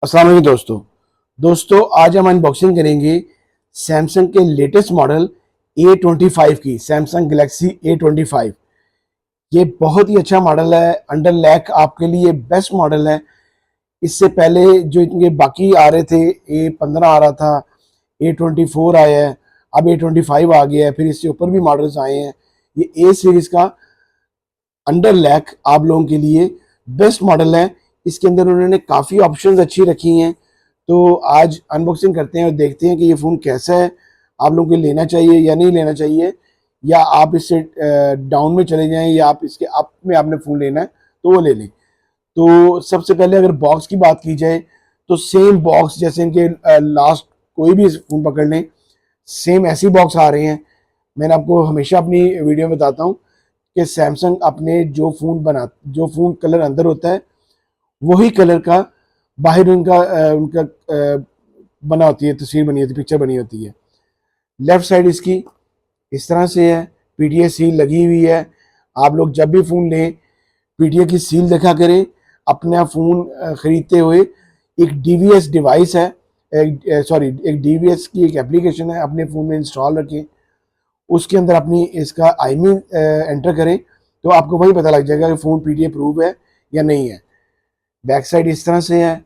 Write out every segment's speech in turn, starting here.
अस्सलाम वालेकुम दोस्तों आज हम अनबॉक्सिंग करेंगे सैमसंग के लेटेस्ट मॉडल A25 की सैमसंग गैलेक्सी A25। ये बहुत ही अच्छा मॉडल है, अंडर लैक आपके लिए बेस्ट मॉडल है। इससे पहले जो इनके बाकी आ रहे थे, A15 आ रहा था, A24 आया है, अब A25 आ गया है, फिर इससे ऊपर भी मॉडल्स आए हैं। ये A सीरीज का अंडर लैक आप लोगों के लिए बेस्ट मॉडल है। इसके अंदर उन्होंने काफ़ी ऑप्शंस अच्छी रखी हैं। तो आज अनबॉक्सिंग करते हैं और देखते हैं कि ये फ़ोन कैसा है, आप लोगों को लेना चाहिए या नहीं लेना चाहिए, या आप इससे डाउन में चले जाएं, या आप इसके अप में आपने फ़ोन लेना है तो वो ले लें। तो सबसे पहले अगर बॉक्स की बात की जाए तो सेम बॉक्स जैसे इनके लास्ट कोई भी फ़ोन पकड़ लें, सेम ऐसी बॉक्स आ रहे हैं। मैंने आपको हमेशा अपनी वीडियो में बताता हूँ कि सैमसंग अपने जो फ़ोन कलर अंदर होता है वही कलर का बाहर उनका बना होती है, तस्वीर बनी होती है, पिक्चर बनी होती है। लेफ्ट साइड इसकी इस तरह से है, पीटीए सील लगी हुई है। आप लोग जब भी फ़ोन लें पीटीए की सील देखा करें। अपना फ़ोन ख़रीदते हुए एक डीवीएस डिवाइस है, एक डीवीएस की एक एप्लीकेशन है, अपने फ़ोन में इंस्टॉल रखें। उसके अंदर अपनी इसका आईमी एंटर करें तो आपको वही पता लग जाएगा कि फ़ोन पीटीए प्रूव है या नहीं है। बैक साइड इस तरह से है,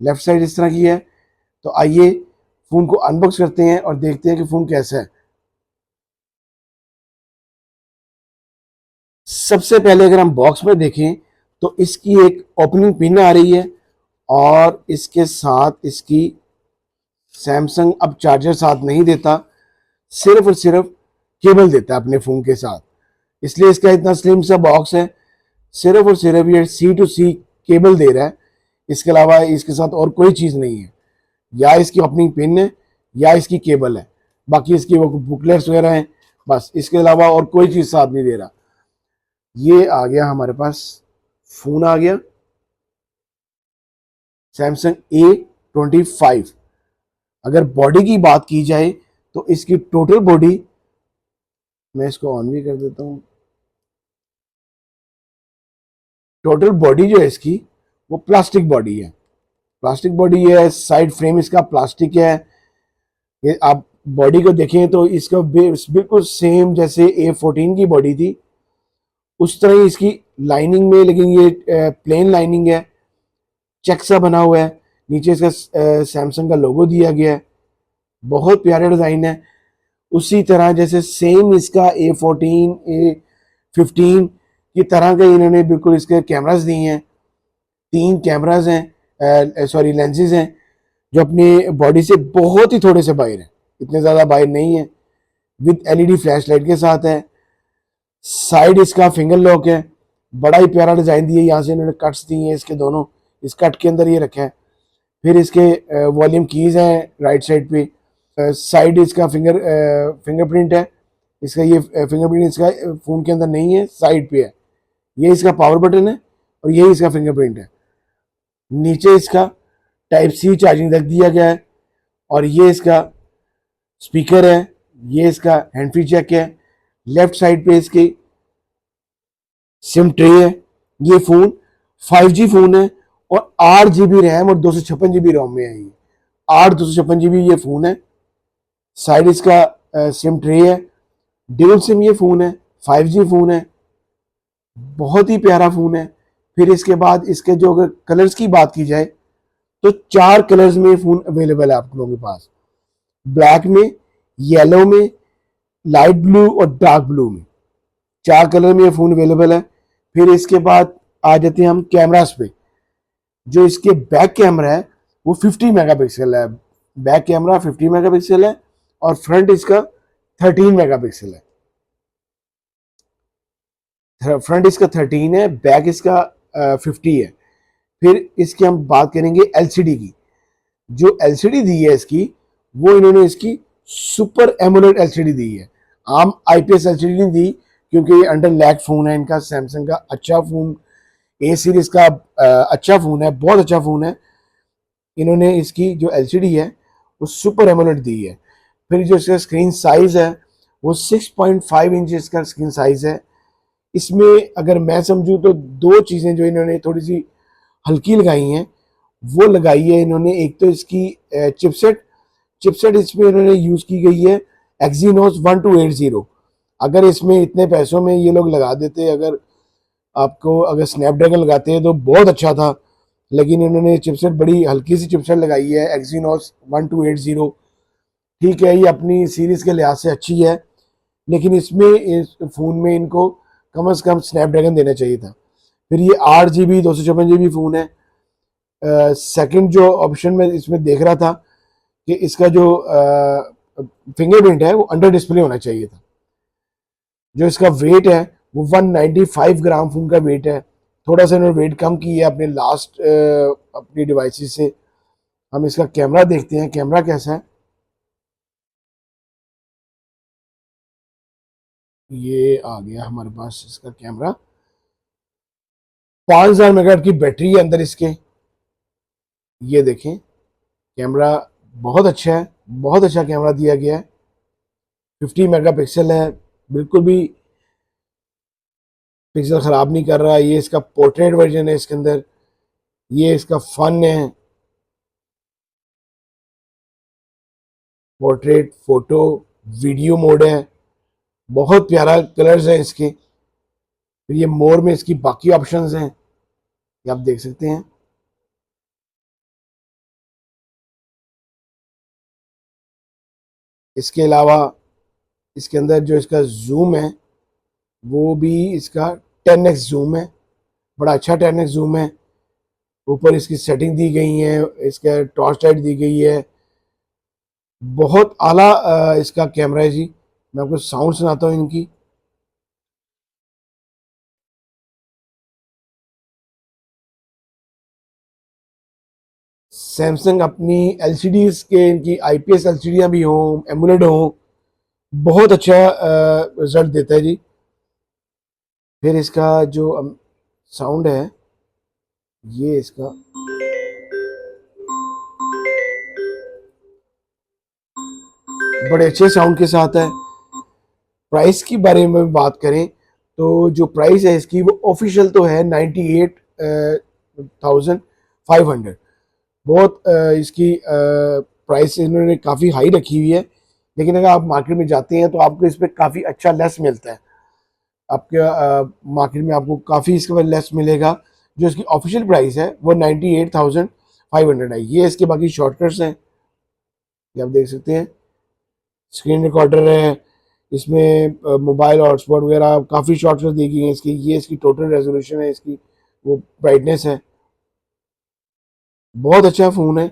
लेफ्ट साइड इस तरह की है। तो आइए फ़ोन को अनबॉक्स करते हैं और देखते हैं कि फ़ोन कैसा है। सबसे पहले अगर हम बॉक्स में देखें तो इसकी एक ओपनिंग पिन आ रही है, और इसके साथ इसकी सैमसंग अब चार्जर साथ नहीं देता, सिर्फ और सिर्फ केबल देता है अपने फ़ोन के साथ। इसलिए इसका इतना स्लिम सा बॉक्स है, सिर्फ और सिर्फ ये C2C केबल दे रहा है। इसके अलावा इसके साथ और कोई चीज़ नहीं है, या इसकी ओपनिंग पिन है या इसकी केबल है। बाकी इसकी वो बुकलेट्स वगैरह हैं, बस इसके अलावा और कोई चीज़ साथ नहीं दे रहा। ये आ गया हमारे पास, फ़ोन आ गया सैमसंग A25। अगर बॉडी की बात की जाए तो इसकी टोटल बॉडी, मैं इसको ऑन भी कर देता हूँ। टोटल बॉडी जो है इसकी वो प्लास्टिक बॉडी है, प्लास्टिक बॉडी है। साइड फ्रेम इसका प्लास्टिक है। ये आप बॉडी को देखें तो इसका बिल्कुल सेम जैसे A14 की बॉडी थी उस तरह ही इसकी लाइनिंग में, लेकिन ये प्लेन लाइनिंग है, चेक सा बना हुआ है। नीचे इसका सैमसंग का लोगो दिया गया है, बहुत प्यारा डिज़ाइन है। उसी तरह जैसे सेम इसका A14 A15 की तरह के इन्होंने बिल्कुल इसके कैमरास दिए हैं। 3 कैमरास हैं, सॉरी लेंसेज हैं, जो अपनी बॉडी से बहुत ही थोड़े से बाहर है, इतने ज़्यादा बाहर नहीं है। विद एलईडी फ्लैश लाइट के साथ है। साइड इसका फिंगर लॉक है, बड़ा ही प्यारा डिज़ाइन दिया है। यहाँ से इन्होंने कट्स दिए हैं इसके दोनों, इस कट के अंदर ये रखा है। फिर इसके वॉल्यूम कीज़ हैं राइट साइड पे। साइड इसका फिंगरप्रिंट है। इसका ये फिंगरप्रिंट इसका फ़ोन के अंदर नहीं है, साइड पे है। ये इसका पावर बटन है और यही इसका फिंगरप्रिंट है। नीचे इसका टाइप सी चार्जिंग रख दिया गया है, और ये इसका स्पीकर है, ये इसका हैंड फ्री जैक है। लेफ्ट साइड पे इसकी सिम ट्रे है। ये फ़ोन 5G फ़ोन है और 8 GB रैम और 256 GB रोम में है। ये 256 GB ये फ़ोन है। साइड इसका सिम ट्रे है, ड्यूल सिम ये फ़ोन है, 5G फ़ोन है, बहुत ही प्यारा फ़ोन है। फिर इसके बाद इसके जो अगर कलर्स की बात की जाए तो 4 कलर्स में फ़ोन अवेलेबल है आप लोगों के पास, ब्लैक में, येलो में, लाइट ब्लू और डार्क ब्लू में। 4 कलर में ये फ़ोन अवेलेबल है। फिर इसके बाद आ जाते हैं हम कैमरास पे। जो इसके बैक कैमरा है वो 50 मेगापिक्सल है, बैक कैमरा 50 मेगापिक्सल है, और फ्रंट इसका 13 मेगापिक्सल है। फ्रंट इसका 13 है, बैक इसका 50 है। फिर इसकी हम बात करेंगे एलसीडी की। जो एलसीडी दी है इसकी, वो इन्होंने इसकी सुपर एमोलेड एलसीडी दी है, आम आईपीएस एलसीडी नहीं दी, क्योंकि ये अंडर लैक फ़ोन है इनका। सैमसंग का अच्छा फ़ोन, ए सीरीज़ का अच्छा फ़ोन है, बहुत अच्छा फ़ोन है। इन्होंने इसकी जो एलसीडी है वो सुपर एमोलेड दी है। फिर जो इसका स्क्रीन साइज़ है वो 6.5 इंच का स्क्रीन साइज़ है। इसमें अगर मैं समझूँ तो 2 चीज़ें जो इन्होंने थोड़ी सी हल्की लगाई हैं, वो लगाई है इन्होंने। एक तो इसकी चिपसेट इसमें इन्होंने यूज़ की गई है Exynos 1280। अगर इसमें इतने पैसों में ये लोग लगा देते, अगर स्नैपड्रैगन लगाते हैं तो बहुत अच्छा था, लेकिन इन्होंने चिपसेट बड़ी हल्की सी चिपसेट लगाई है Exynos 1280। ठीक है, ये अपनी सीरीज़ के लिहाज से अच्छी है, लेकिन इस फ़ोन में इनको कम से कम स्नैपड्रैगन देना चाहिए था। फिर ये 8 GB 256 GB फ़ोन है। सेकंड जो ऑप्शन में इसमें देख रहा था कि इसका जो फिंगरप्रिंट है वो अंडर डिस्प्ले होना चाहिए था। जो इसका वेट है वो 195 ग्राम फ़ोन का वेट है। थोड़ा सा इन्होंने वेट कम किया है अपने लास्ट अपनी डिवाइसेस से। हम इसका कैमरा देखते हैं, कैमरा कैसा है। ये आ गया हमारे पास इसका कैमरा। 5000 मेगाहर्ट्ज की बैटरी है अंदर इसके। ये देखें, कैमरा बहुत अच्छा है, बहुत अच्छा कैमरा दिया गया है। 50 मेगापिक्सल है, बिल्कुल भी पिक्सल ख़राब नहीं कर रहा है। ये इसका पोर्ट्रेट वर्जन है इसके अंदर। ये इसका फन है, पोर्ट्रेट, फोटो, वीडियो मोड है। बहुत प्यारा कलर्स हैं इसके। फिर ये मोर में इसकी बाकी ऑप्शंस हैं, ये आप देख सकते हैं। इसके अलावा इसके अंदर जो इसका जूम है वो भी इसका 10x जूम है, बड़ा अच्छा 10x जूम है। ऊपर इसकी सेटिंग दी गई है, इसका टॉर्च लाइट दी गई है। बहुत आला इसका कैमरा है जी। मैं आपको साउंड सुनाता हूँ इनकी। सैमसंग अपनी एलसीडीज के, इनकी आईपीएस एलसीडियाँ भी हों, एमुलेट हों, बहुत अच्छा रिजल्ट देता है जी। फिर इसका जो साउंड है, ये इसका बड़े अच्छे साउंड के साथ है। प्राइस की बारे में बात करें तो जो प्राइस है इसकी वो ऑफिशियल तो है 98,500। बहुत इसकी प्राइस इन्होंने काफ़ी हाई रखी हुई है, लेकिन अगर आप मार्केट में जाते हैं तो आपको इस पर काफ़ी अच्छा लेस मिलता है। आपके मार्केट में आपको काफ़ी इसके बाद लेस मिलेगा। जो इसकी ऑफिशियल प्राइस है वो 98,500 है। ये इसके बाकी शॉर्टकट्स हैं, ये आप देख सकते हैं। स्क्रीन रिकॉर्डर है, इसमें मोबाइल हॉटस्पॉट वगैरह काफ़ी शॉर्टकट्स दी गई हैं इसकी। ये इसकी टोटल रेजोल्यूशन है, इसकी वो ब्राइटनेस है। बहुत अच्छा फ़ोन है,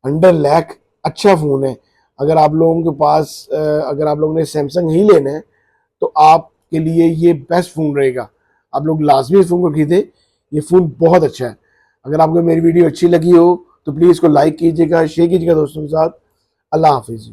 अंडर लैक अच्छा फ़ोन है। अगर आप लोगों के पास अगर आप लोगों ने सैमसंग ही लेना है तो आपके लिए ये बेस्ट फ़ोन रहेगा। आप लोग लाजमी इस फ़ोन को खरीदें, ये फ़ोन बहुत अच्छा है। अगर आपको मेरी वीडियो अच्छी लगी हो तो प्लीज़ इसको लाइक कीजिएगा, शेयर कीजिएगा दोस्तों के साथ। अल्लाह हाफिज़।